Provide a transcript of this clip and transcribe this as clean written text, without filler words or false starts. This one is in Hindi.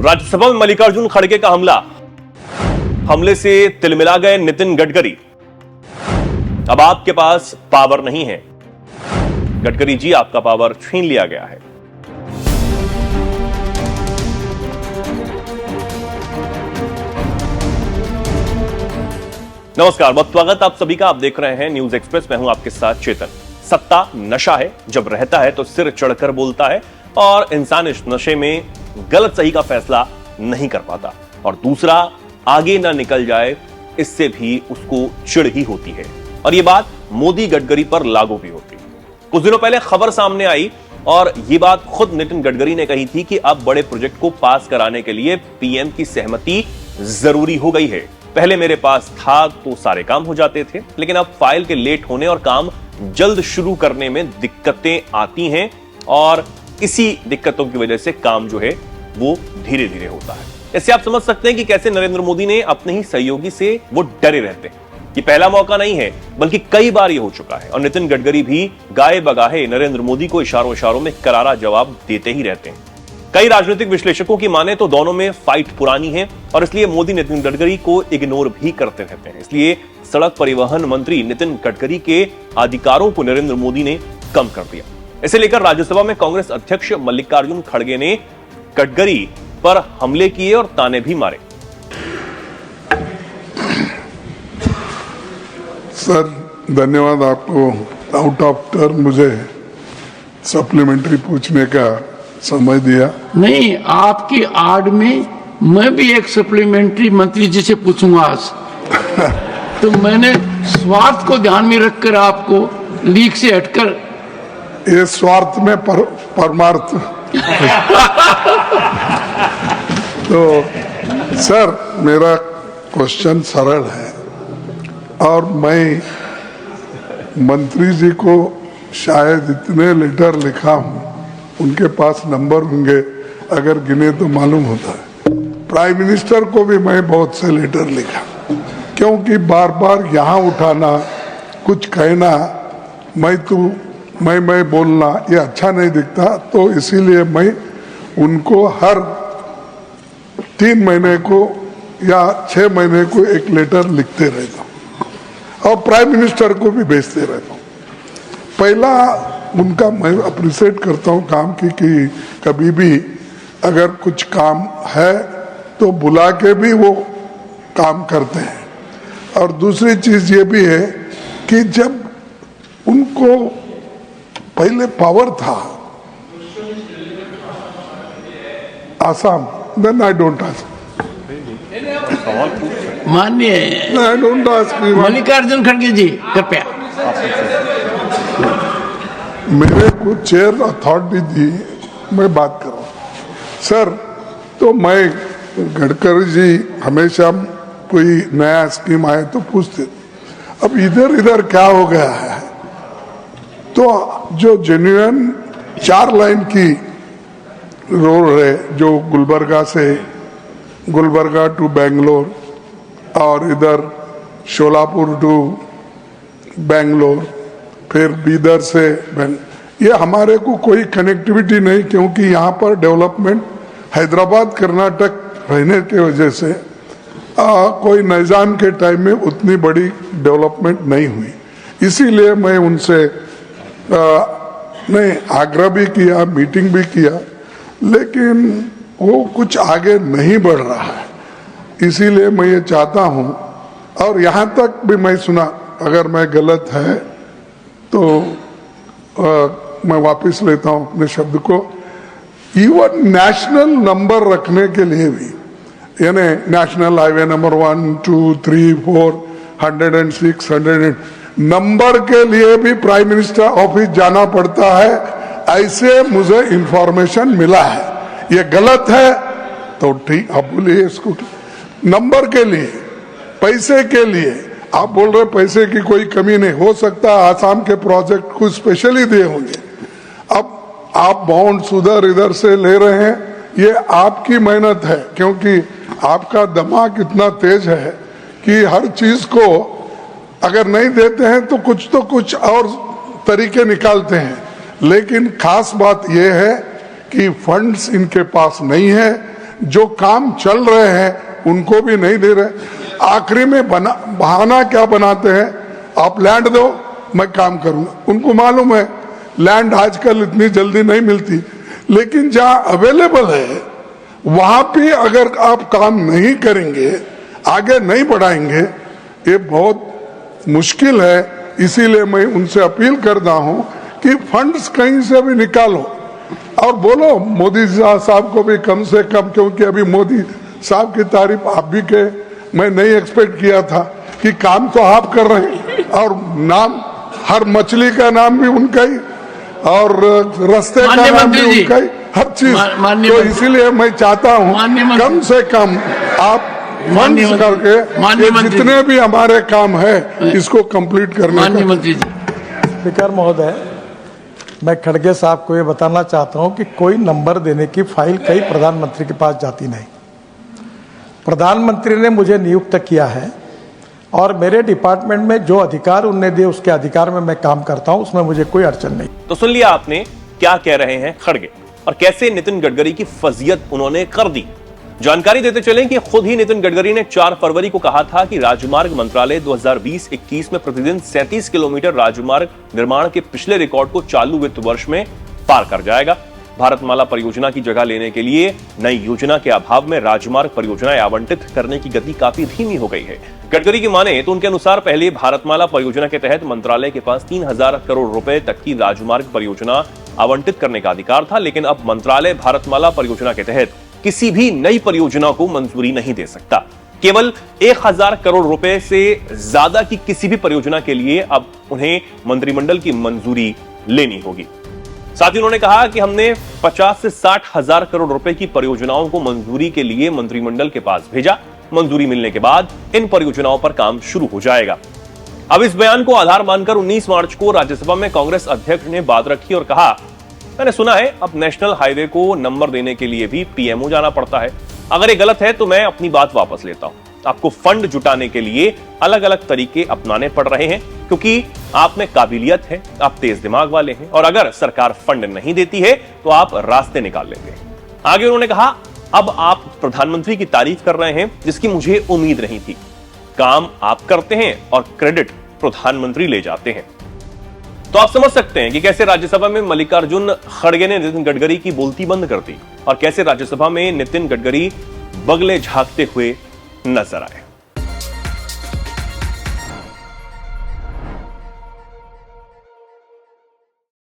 राज्यसभा में मल्लिकार्जुन खड़गे का हमले से तिलमिला गए नितिन गडकरी। अब आपके पास पावर नहीं है गडकरी जी, आपका पावर छीन लिया गया है। नमस्कार, बहुत स्वागत आप सभी का। आप देख रहे हैं न्यूज एक्सप्रेस, मैं हूं आपके साथ चेतन। सत्ता नशा है, जब रहता है तो सिर चढ़कर बोलता है और इंसान इस नशे में गलत सही का फैसला नहीं कर पाता, और दूसरा आगे ना निकल जाए इससे भी उसको चिढ़ ही होती है। और ये बात मोदी गडकरी पर लागू भी होती है। कुछ दिनों पहले खबर सामने आई और ये बात खुद नितिन गडकरी ने कही थी कि अब बड़े प्रोजेक्ट को पास कराने के लिए पीएम की सहमति जरूरी हो गई है। पहले मेरे पास था तो सारे काम हो जाते थे, लेकिन अब फाइल के लेट होने और काम जल्द शुरू करने में दिक्कतें आती हैं, और इसी दिक्कतों की वजह से काम जो है वो धीरे धीरे होता है। इससे आप समझ सकते हैं कि कैसे नरेंद्र मोदी ने अपने ही सहयोगी से वो डरे रहते हैं। ये पहला मौका नहीं है, बल्कि कई बार ये हो चुका है, और नितिन गडकरी भी गाए बगाहे नरेंद्र मोदी को इशारों इशारों में करारा जवाब देते ही रहते हैं। कई राजनीतिक विश्लेषकों की माने तो दोनों में फाइट पुरानी है, और इसलिए मोदी नितिन गडकरी को इग्नोर भी करते रहते हैं। इसलिए सड़क परिवहन मंत्री नितिन गडकरी के अधिकारों को नरेंद्र मोदी ने कम कर दिया। इसे लेकर राज्यसभा में कांग्रेस अध्यक्ष मल्लिकार्जुन खड़गे ने गडकरी पर हमले किए और ताने भी मारे। सर, धन्यवाद आपको आउट ऑफ टर्न मुझे सप्लीमेंट्री पूछने का समय दिया। नहीं, आपकी आड़ में मैं भी एक सप्लीमेंट्री मंत्री जी से पूछूंगा आज। तो मैंने स्वार्थ को ध्यान में रखकर आपको लीक से हटकर, ये स्वार्थ में परमार्थ। तो सर, मेरा क्वेश्चन सरल है, और मैं मंत्री जी को शायद इतने लेटर लिखा हूं, उनके पास नंबर होंगे, अगर गिने तो मालूम होता है। प्राइम मिनिस्टर को भी मैं बहुत से लेटर लिखा, क्योंकि बार बार यहाँ उठाना, कुछ कहना, मैं बोलना, ये अच्छा नहीं दिखता। तो इसीलिए मैं उनको हर 3 महीने को या 6 महीने को एक लेटर लिखते रहता हूँ, और प्राइम मिनिस्टर को भी भेजते रहता हूँ। पहला उनका मैं अप्रिशिएट करता हूँ काम की, कि कभी भी अगर कुछ काम है तो बुला के भी वो काम करते हैं। और दूसरी चीज ये भी है कि जब उनको पहले पावर था Assam, then I don't ask. माननीय आई डोंट आस्क। मल्लिकार्जुन खड़गे जी, कृपया। मेरे को चेयर अथॉरिटी दी, मैं बात करूं। सर, तो मैं गडकरी जी हमेशा कोई नया स्कीम आए तो पूछते, अब इधर इधर क्या हो गया है? तो जो जेन्युइन 4 लाइन की रोड है, जो गुलबर्गा टू बेंगलोर, और इधर शोलापुर टू बेंगलोर, फिर बीदर से ये हमारे को कोई कनेक्टिविटी नहीं, क्योंकि यहाँ पर डेवलपमेंट हैदराबाद कर्नाटक रहने की वजह से कोई निजाम के टाइम में उतनी बड़ी डेवलपमेंट नहीं हुई। इसीलिए मैं उनसे नहीं आग्रह भी किया, मीटिंग भी किया, लेकिन वो कुछ आगे नहीं बढ़ रहा है। इसीलिए मैं ये चाहता हूँ, और यहाँ तक भी मैं सुना, अगर मैं गलत है तो मैं वापस लेता हूँ अपने शब्द को। इवन नेशनल नंबर रखने के लिए भी, यानी नेशनल हाईवे नंबर 1, 2, 3, 4, 106, 100 नंबर के लिए भी प्राइम मिनिस्टर ऑफिस जाना पड़ता है, ऐसे मुझे इंफॉर्मेशन मिला है। ये गलत है तो ठीक, आप बोलिए इसको। नंबर के लिए, पैसे के लिए, आप बोल रहे पैसे की कोई कमी नहीं हो सकता, आसाम के प्रोजेक्ट को स्पेशली दिए होंगे। अब आप बॉन्ड्स उधर इधर से ले रहे हैं, ये आपकी मेहनत है, क्योंकि आपका दिमाग इतना तेज है कि हर चीज को अगर नहीं देते हैं तो कुछ और तरीके निकालते हैं। लेकिन खास बात यह है कि फंड्स इनके पास नहीं है, जो काम चल रहे हैं उनको भी नहीं दे रहे। आखिरी में बहाना क्या बनाते हैं, आप लैंड दो मैं काम करूंगा। उनको मालूम है लैंड आजकल इतनी जल्दी नहीं मिलती, लेकिन जहां अवेलेबल है वहां भी अगर आप काम नहीं करेंगे, आगे नहीं बढ़ाएंगे, ये बहुत मुश्किल है। इसीलिए मैं उनसे अपील करता हूं कि फंड्स कहीं से भी निकालो और बोलो मोदी साहब को भी कम से कम, क्योंकि अभी मोदी साहब की तारीफ आप भी के, मैं नहीं एक्सपेक्ट किया था कि काम तो आप कर रहे हैं और नाम हर मछली का नाम भी उनका ही और रास्ते का नाम भी उनका ही, हर चीज। तो इसीलिए मैं चाहता हूं कम से कम आप फंड्स करके ये जितने भी हमारे काम है इसको कंप्लीट करने का। मंत्री जी। स्पीकर महोदय, मैं खड़गे साहब को ये बताना चाहता हूं कि कोई नंबर देने की फाइल कहीं प्रधानमंत्री के पास जाती नहीं। प्रधानमंत्री ने मुझे नियुक्त किया है और मेरे डिपार्टमेंट में जो अधिकार उन्होंने दिए उसके अधिकार में मैं काम करता हूं, उसमें मुझे कोई अड़चन नहीं। तो सुन लिया आपने क्या कह रहे हैं खड़गे और कैसे नितिन गडकरी की फजीयत उन्होंने कर दी। जानकारी देते चलें कि खुद ही नितिन गडकरी ने 4 फरवरी को कहा था कि राजमार्ग मंत्रालय 2020-21 में प्रतिदिन 37 किलोमीटर राजमार्ग निर्माण के पिछले रिकॉर्ड को चालू वित्त वर्ष में पार कर जाएगा। भारतमाला परियोजना की जगह लेने के लिए नई योजना के अभाव में राजमार्ग परियोजनाएं आवंटित करने की गति काफी धीमी हो गई है। गडकरी की माने तो उनके अनुसार पहले भारतमाला परियोजना के तहत मंत्रालय के पास 3000 करोड़ रुपए तक की राजमार्ग परियोजना आवंटित करने का अधिकार था, लेकिन अब मंत्रालय भारतमाला परियोजना के तहत किसी भी नई परियोजना को मंजूरी नहीं दे सकता। केवल 1000 करोड़ रुपए से ज्यादा की किसी भी परियोजना के लिए अब उन्हें मंत्रिमंडल की मंजूरी लेनी होगी। साथ ही उन्होंने कहा कि हमने 50 से 60 हजार करोड़ रुपए की परियोजनाओं को मंजूरी के लिए मंत्रिमंडल के पास भेजा। मंजूरी मिलने के बाद इन परियोजनाओं पर काम शुरू हो जाएगा। अब इस बयान को आधार मानकर 19 मार्च को राज्यसभा में कांग्रेस अध्यक्ष ने बात रखी और कहा, मैंने सुना है अब नेशनल हाईवे को नंबर देने के लिए भी पीएमओ जाना पड़ता है। अगर ये गलत है तो मैं अपनी बात वापस लेता हूं। आपको फंड जुटाने के लिए अलग अलग तरीके अपनाने पड़ रहे हैं क्योंकि आप में काबिलियत है, आप तेज दिमाग वाले हैं और अगर सरकार फंड नहीं देती है तो आप रास्ते निकाल लेंगे। आगे उन्होंने कहा, अब आप प्रधानमंत्री की तारीफ कर रहे हैं जिसकी मुझे उम्मीद नहीं थी। काम आप करते हैं और क्रेडिट प्रधानमंत्री ले जाते हैं। तो आप समझ सकते हैं कि कैसे राज्यसभा में मल्लिकार्जुन खड़गे ने नितिन गडकरी की बोलती बंद कर दी और कैसे राज्यसभा में नितिन गडकरी बगले झांकते हुए नजर आए।